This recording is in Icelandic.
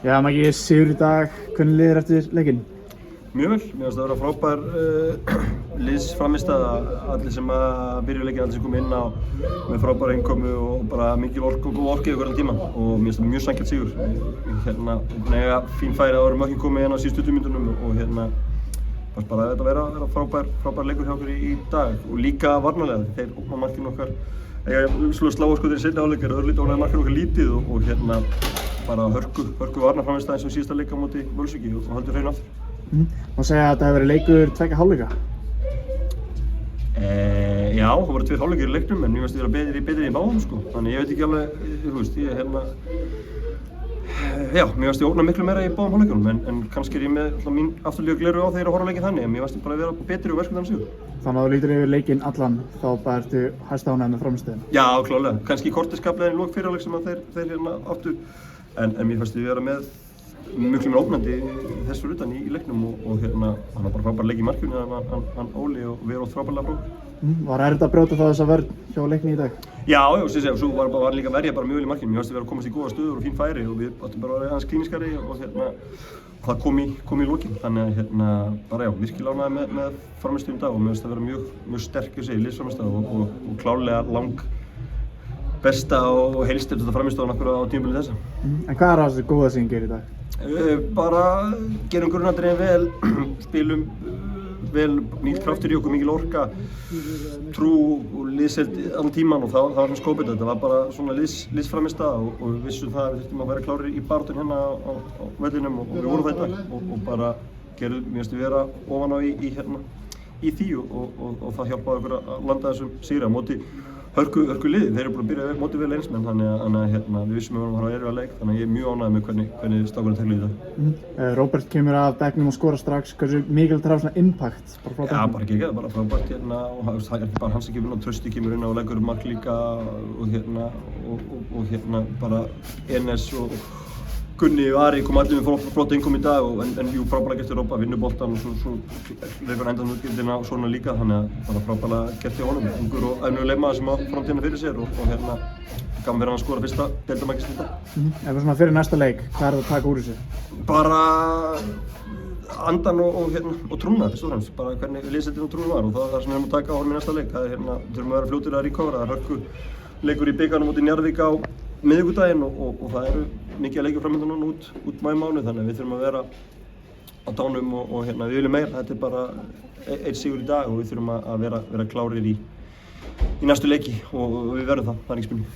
Já, Maggi, sigur í dag, hvernig liðir eftir leikinn? Mjög vel, mér finnst það að vera frábær liðsframmistaða, allir sem að byrja leikinn, allir sem kom inn á með frábæra innkomu og bara mikil orku og góð orku yfir allan tíman og mér finnst það mjög sanngjarnt sigur. Nega fín færi að vera mörkin komið hérna á síðustu 20 mínútunum og bara þetta vera frábær leikur hjá okkur í dag og líka varnarlega, þeir opna markinu okkar slá skotir í seinni hálfleik, örlítið opnaði markinu okkar lítið og bara hörku varnarframmistaða eins og síðasta leik á móti Völsungi og haldur hreinu aftur. Má segja að þetta hefur verið leikur tveggja hálfleika? Já, það voru 2 hálfleikir í leiknum en mér finnst það vera betri í báðum sko. Þannig ég veit ekki alveg, þú veist, já, mér finnst ég ógna miklu meira í báðum hálfleikunum en kannski ég með mín afturlíka gleru á þegar að horfa leikinn þannig en mér finnst ég bara að vera betri og verðskuldaðan sigur. Þannig að þú lítur yfir leikinn allan, þá bara ertu hæstánægð með frammistöðuna? Já, klálega. Kannski korteskaplega í lok fyrri hálfleik sem að þeir áttu en mér finnst ég vera með miklu meira ógnandi þess fyrir utan í leiknum og hann var bara frábær leik í markinu hann Óli og við erum frábærlega frá. Var erfitt að brjóta það þessa vörn hjá leikni í dag? Já, svo var líka verja bara mjög vel í markinu. Mér finnst við vera að komast í góða stöður og fín færi og við áttum bara að vera aðeins klíniskari og það kom í lokin. Þannig að bara já, virkilega ánægður með frammistöðuna í dag og mér finnst það vera mjög sterk liðsframmistaða og klárlega besta og heilsteyptasta frammistöðan okkur á tímabilinu þessa. En hvað það þessi góða sem þið gerir í dag? Bara gerum grunnatriðin vel, spilum vel, mikil kraftur í okkur, mikil orka, trú og liðsheild allan tíman og það var svona skópið. Þetta var bara svona liðsframmistaða og við vissum það að við þurftum að vera klárir í baráttunni hérna á vellinum og við vorum það í dag og bara mér finnst við vera ofan á í því og það hjálpaði okkur að landa þessum sigri á móti hörku liði. Þeir eru búin að byrja móti vel einsmenn þannig að við vissum að við varum að fara að erfiða leik þannig að ég er mjög ánægður með hvernig strákurinn tegluðu í dag. Róbert kemur af bekknum og skorar strax. Hversu mikilvægt að hafa svona impact bara frá bekknum? Já, bara geggjað, bara frábært og það er ekki bara hans sem kemur inn og Trausti kemur inn og leggur mark líka og bara Enes og Gunni og Ari kom allir með flott innkom í dag en jú, frábærlega gert hjá Rópa, vinnur boltann og svo leikur hann endan útgildina og svona líka þannig að bara frábærlega gert hjá honum. Ungur og efnilegur leikmaður sem á framtíðina fyrir sér og gaman verið hann að skora fyrsta deildarmarkið í dag. Ef svona fyrir næsta leik, hvað er það að taka úr þessu? Bara andan og trúna fyrst og fremst, bara hvernig liðsheildin og trúin var og það sem við erum að taka á honum í næsta leik. Það þurfum að vera fljótir að recovera, það er hörku leikur í bikarnum út í Njarðvík á miðvikudaginn og það eru mikið að leikja framöndan núna út maí-mánuð þannig að við þurfum að vera á tánum og við viljum meira. Þetta er bara einn sigur í dag og við þurfum að vera klárir í næstu leiki og við verðum það er ekki spurning.